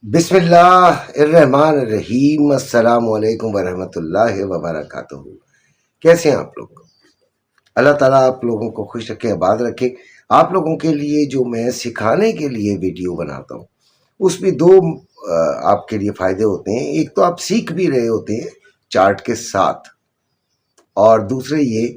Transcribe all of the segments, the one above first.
बिस्मिल्लाहिर्रहमानिर्रहीम अस्सलाम वालेकुम वरहमतुल्लाहि वबरकातुहू। कैसे हैं आप लोग? अल्लाह ताला आप लोगों को खुश रखे, आबाद रखे। आप लोगों के लिए जो मैं सिखाने के लिए वीडियो बनाता हूँ उसमें दो आपके लिए फ़ायदे होते हैं। एक तो आप सीख भी रहे होते हैं चार्ट के साथ, और दूसरे ये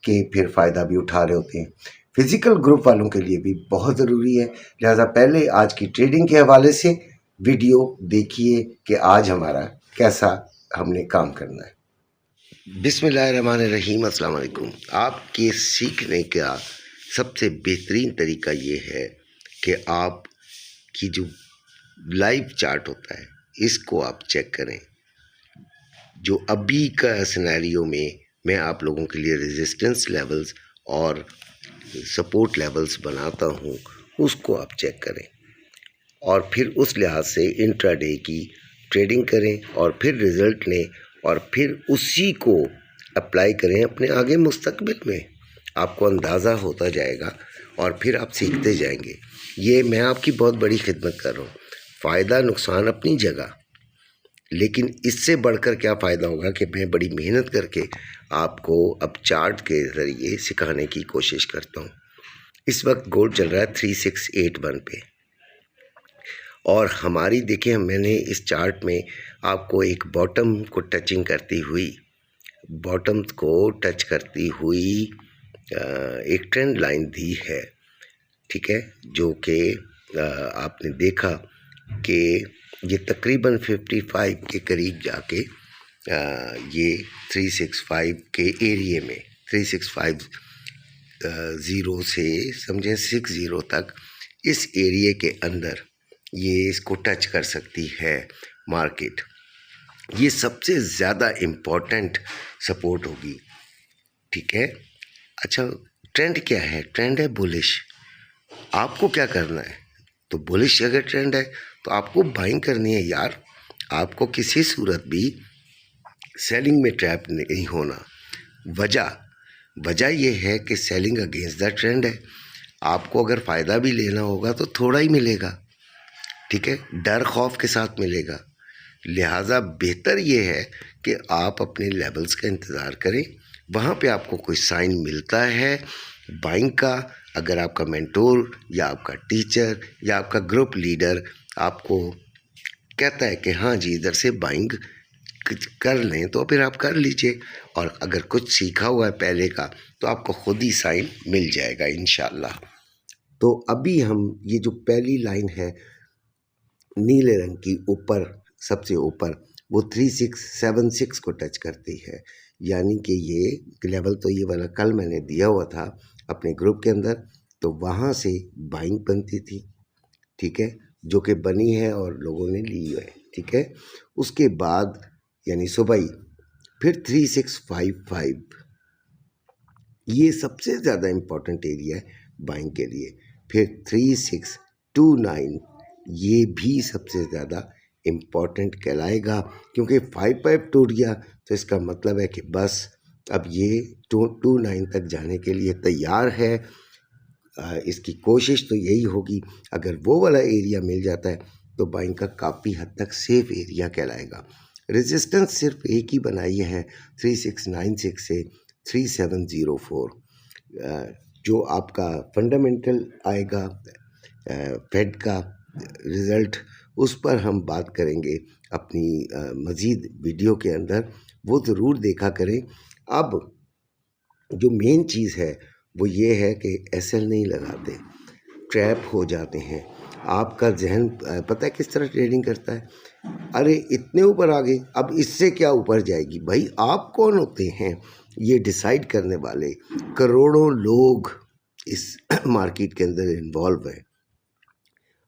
कि फिर फ़ायदा भी उठा रहे होते हैं। फिज़िकल ग्रुप वालों के लिए भी बहुत ज़रूरी है। लिहाजा पहले आज की ट्रेडिंग के हवाले से वीडियो देखिए कि आज हमारा कैसा हमने काम करना है। बिस्मिल्लाहिर्रहमानिर्रहीम, अस्सलाम वालेकुम। आपके सीखने का सबसे बेहतरीन तरीका ये है कि आप की जो लाइव चार्ट होता है इसको आप चेक करें। जो अभी का सिनेरियो में मैं आप लोगों के लिए रेजिस्टेंस लेवल्स और सपोर्ट लेवल्स बनाता हूँ उसको आप चेक करें और फिर उस लिहाज से इंट्राडे की ट्रेडिंग करें और फिर रिज़ल्ट लें और फिर उसी को अप्लाई करें अपने आगे मुस्तकबिल में। आपको अंदाज़ा होता जाएगा और फिर आप सीखते जाएंगे। ये मैं आपकी बहुत बड़ी खिदमत कर रहा हूँ। फ़ायदा नुकसान अपनी जगह, लेकिन इससे बढ़कर क्या फ़ायदा होगा कि मैं बड़ी मेहनत करके आपको अब चार्ट के ज़रिए सिखाने की कोशिश करता हूँ। इस वक्त गोल्ड चल रहा है 3681 पे, और हमारी देखिए मैंने इस चार्ट में आपको एक बॉटम को टचिंग करती हुई, बॉटम को टच करती हुई एक ट्रेंड लाइन दी है, ठीक है, जो कि आपने देखा कि ये तकरीबन 55 के करीब जाके ये 365 के एरिए में 365 ज़ीरो से समझें 60 तक इस एरिए के अंदर ये इसको टच कर सकती है मार्केट। ये सबसे ज़्यादा इम्पोर्टेंट सपोर्ट होगी, ठीक है। अच्छा, ट्रेंड क्या है? ट्रेंड है बुलिश। आपको क्या करना है? तो बुलिश अगर ट्रेंड है तो आपको बाइंग करनी है यार। आपको किसी सूरत भी सेलिंग में ट्रैप नहीं होना। वजह यह है कि सेलिंग अगेंस्ट द ट्रेंड है। आपको अगर फ़ायदा भी लेना होगा तो थोड़ा ही मिलेगा, ठीक है, डर खौफ के साथ मिलेगा। लिहाजा बेहतर ये है कि आप अपने लेवल्स का इंतज़ार करें। वहाँ पे आपको कोई साइन मिलता है बाइंग का, अगर आपका मेंटोर या आपका टीचर या आपका ग्रुप लीडर आपको कहता है कि हाँ जी इधर से बाइंग कर लें तो फिर आप कर लीजिए, और अगर कुछ सीखा हुआ है पहले का तो आपको खुद ही साइन मिल जाएगा इंशाल्लाह। तो अभी हम ये जो पहली लाइन है नीले रंग की ऊपर, सबसे ऊपर, वो 3676 को टच करती है, यानी कि ये लेवल तो ये वाला कल मैंने दिया हुआ था अपने ग्रुप के अंदर, तो वहाँ से बाइंग बनती थी, ठीक है, जो कि बनी है और लोगों ने ली है, ठीक है। उसके बाद यानी सुबह ही फिर 3655, ये सबसे ज़्यादा इम्पोर्टेंट एरिया है बाइंग के लिए। फिर 3629, ये भी सबसे ज़्यादा इम्पोर्टेंट कहलाएगा, क्योंकि 55 टूट गया तो इसका मतलब है कि बस अब ये 29 तक जाने के लिए तैयार है। इसकी कोशिश तो यही होगी, अगर वो वाला एरिया मिल जाता है तो बाइंग का काफ़ी हद तक सेफ एरिया कहलाएगा। रेजिस्टेंस सिर्फ एक ही बनाई है 3696 से 3704। जो आपका फंडामेंटल आएगा फेड का रिज़ल्ट, उस पर हम बात करेंगे अपनी मज़ीद वीडियो के अंदर, वो ज़रूर देखा करें। अब जो मेन चीज़ है वो ये है कि एसएल नहीं लगाते, ट्रैप हो जाते हैं। आपका जहन पता है किस तरह ट्रेडिंग करता है, अरे इतने ऊपर आ गई, अब इससे क्या ऊपर जाएगी। भाई आप कौन होते हैं ये डिसाइड करने वाले? करोड़ों लोग इस मार्केट के अंदर इन्वॉल्व हैं।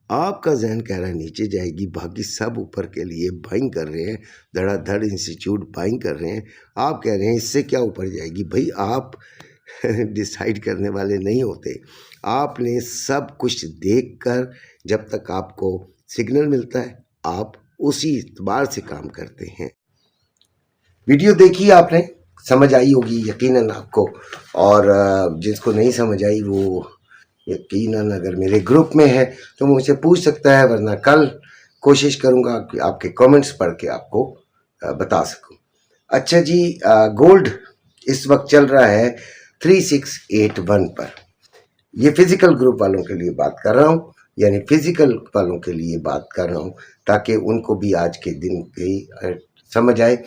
आपका जहन कह रहा है नीचे जाएगी, बाकी सब ऊपर के लिए बाइंग कर रहे हैं, धड़ाधड़ इंस्टीट्यूट बाइंग कर रहे हैं, आप कह रहे हैं इससे क्या ऊपर जाएगी। भाई आप डिसाइड करने वाले नहीं होते। आपने सब कुछ देखकर जब तक आपको सिग्नल मिलता है आप उसी इत्बार से काम करते हैं। वीडियो देखी आपने, समझ आई होगी यकीनन आपको, और जिसको नहीं समझ आई वो यकीनन अगर मेरे ग्रुप में है तो मुझसे पूछ सकता है, वरना कल कोशिश करूँगा कि आपके कमेंट्स पढ़ के आपको बता सकूँ। अच्छा जी, गोल्ड इस वक्त चल रहा है 3681 पर। ये फिजिकल ग्रुप वालों के लिए बात कर रहा हूँ, यानी फिजिकल वालों के लिए बात कर रहा हूँ, ताकि उनको भी आज के दिन की समझ आए।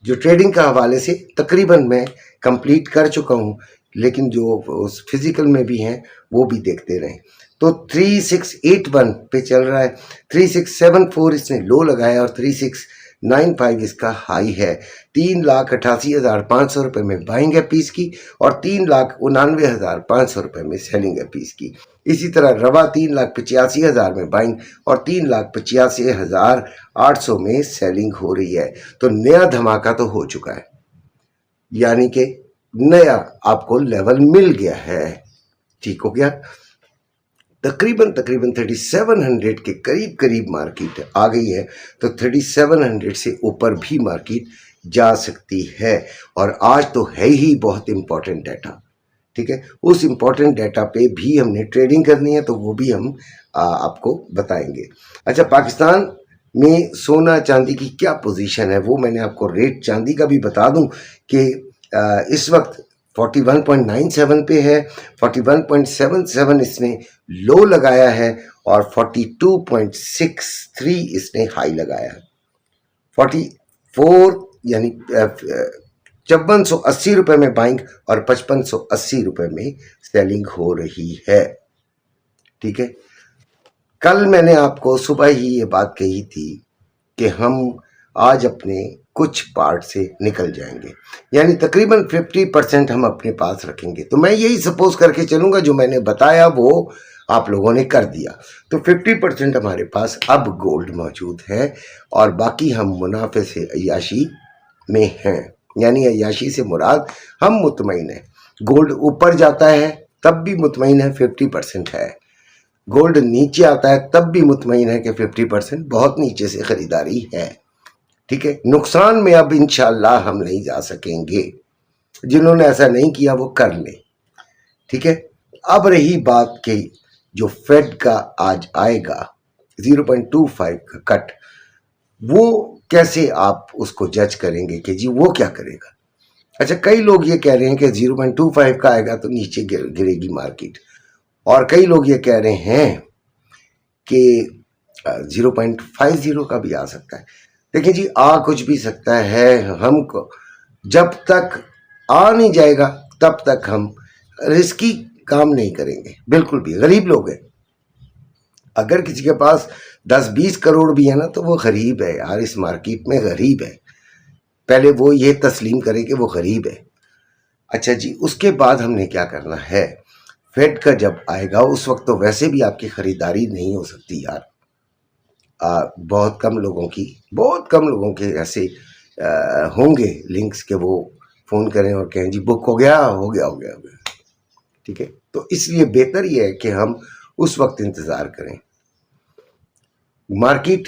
जो ट्रेडिंग का हवाले से तकरीबन मैं कंप्लीट कर चुका हूँ, लेकिन जो उस फिजिकल में भी हैं वो भी देखते रहें। तो 3681 पे चल रहा है, 3674 इसने लो लगाया और 3695 इसका हाई है। 3,88,500 रुपये में बाइंग है पीस की और 3,99,500 रुपये में सेलिंग है पीस की। इसी तरह रवा 3,85,000 में बाइंग और 3,85,800 में सेलिंग हो रही है। तो नया धमाका तो हो चुका है, यानी कि नया आपको लेवल मिल गया है। ठीक हो गया। तकरीबन 3700 के करीब करीब मार्केट आ गई है, तो 3700 से ऊपर भी मार्केट जा सकती है। और आज तो है ही बहुत इम्पोर्टेंट डाटा, ठीक है। उस इम्पोर्टेंट डाटा पे भी हमने ट्रेडिंग करनी है, तो वो भी हम आपको बताएंगे। अच्छा, पाकिस्तान में सोना चांदी की क्या पोजीशन है वो मैंने आपको रेट चांदी का भी बता दूं कि इस वक्त 41.97 पे है, 41.77 इसने लो लगाया है और 42.63 इसने हाई लगाया है। 44 यानी 5580 रुपये में बाइंग और 5580 रुपये में सेलिंग हो रही है। ठीक है। कल मैंने आपको सुबह ही ये बात कही थी कि हम आज अपने कुछ पार्ट से निकल जाएंगे, यानी तकरीबन 50% हम अपने पास रखेंगे। तो मैं यही सपोज करके चलूँगा, जो मैंने बताया वो आप लोगों ने कर दिया। तो 50% हमारे पास अब गोल्ड मौजूद है और बाकी हम मुनाफे से अय्याशी में हैं, यानी अय्याशी से मुराद हम मुतमईन हैं। गोल्ड ऊपर जाता है तब भी मुतमईन है 50% है, गोल्ड नीचे आता है तब भी मुतमईन है कि 50% बहुत नीचे से खरीदारी है। ठीक है। नुकसान में अब इंशाल्लाह हम नहीं जा सकेंगे, जिन्होंने ऐसा नहीं किया वो कर ले। ठीक है। अब रही बात कि जो फेड का आज आएगा 0.25 का कट, वो कैसे आप उसको जज करेंगे कि जी वो क्या करेगा। अच्छा, कई लोग ये कह रहे हैं कि 0.25 का आएगा तो नीचे गिरेगी मार्केट, और कई लोग ये कह रहे हैं कि 0.50 का भी आ सकता है। देखिए जी, आ कुछ भी सकता है, हमको जब तक आ नहीं जाएगा तब तक हम रिस्की काम नहीं करेंगे, बिल्कुल भी। गरीब लोग हैं, अगर किसी के पास 10-20 करोड़ भी है ना तो वो गरीब है यार, इस मार्केट में गरीब है। पहले वो ये तस्लीम करे कि वो गरीब है। अच्छा जी, उसके बाद हमने क्या करना है, फेड का जब आएगा उस वक्त तो वैसे भी आपकी खरीदारी नहीं हो सकती यार। बहुत कम लोगों के ऐसे होंगे लिंक्स के वो फ़ोन करें और कहें जी बुक हो गया। ठीक है। तो इसलिए बेहतर ये है कि हम उस वक्त इंतज़ार करें। मार्केट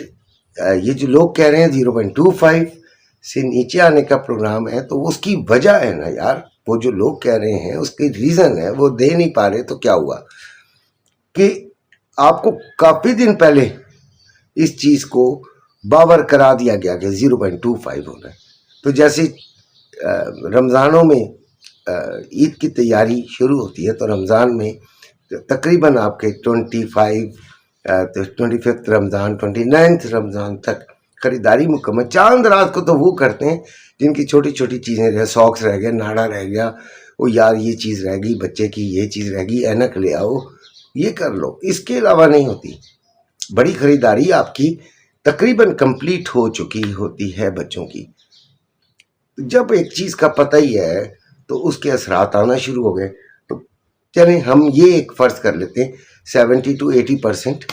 ये जो लोग कह रहे हैं 0.25 से नीचे आने का प्रोग्राम है, तो उसकी वजह है ना यार, वो जो लोग कह रहे हैं उसकी रीज़न है, वो दे नहीं पा रहे। तो क्या हुआ कि आपको काफ़ी दिन पहले इस चीज़ को बावर करा दिया गया कि 0.25 होना है। तो जैसे रमज़ानों में ईद की तैयारी शुरू होती है, तो रमज़ान में तकरीबन आपके 25 रमज़ान 29 रमज़ान तक ख़रीदारी मुकम्मल। चांद रात को तो वो करते हैं जिनकी छोटी छोटी चीज़ें रह, सॉक्स रह गए, नाड़ा रह गया, वो यार ये चीज़ रह गई, बच्चे की ये चीज़ रह गई, ऐनक ले आओ, ये कर लो। इसके अलावा नहीं होती। बड़ी ख़रीदारी आपकी तकरीबन कंप्लीट हो चुकी होती है बच्चों की। जब एक चीज़ का पता ही है तो उसके असरात आना शुरू हो गए। तो चलें हम ये एक फ़र्ज़ कर लेते हैं 70 to 80%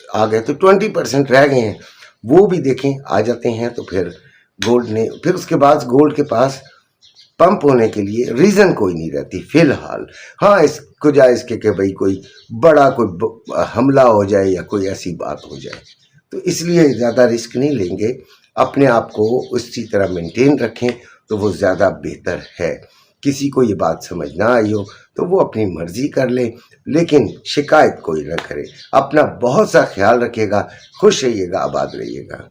आ गए, तो 20% रह गए हैं, वो भी देखें आ जाते हैं। तो फिर गोल्ड ने, फिर उसके बाद गोल्ड के पास पंप होने के लिए रीज़न कोई नहीं रहती फ़िलहाल। हाँ, इसको जाए इसके कि भाई कोई बड़ा कोई हमला हो जाए या कोई ऐसी बात हो जाए, तो इसलिए ज़्यादा रिस्क नहीं लेंगे। अपने आप को उसी तरह मेंटेन रखें तो वो ज़्यादा बेहतर है। किसी को ये बात समझ ना आई हो तो वो अपनी मर्जी कर ले, लेकिन शिकायत कोई ना करे। अपना बहुत सा ख्याल रखिएगा, खुश रहिएगा, आबाद रहिएगा।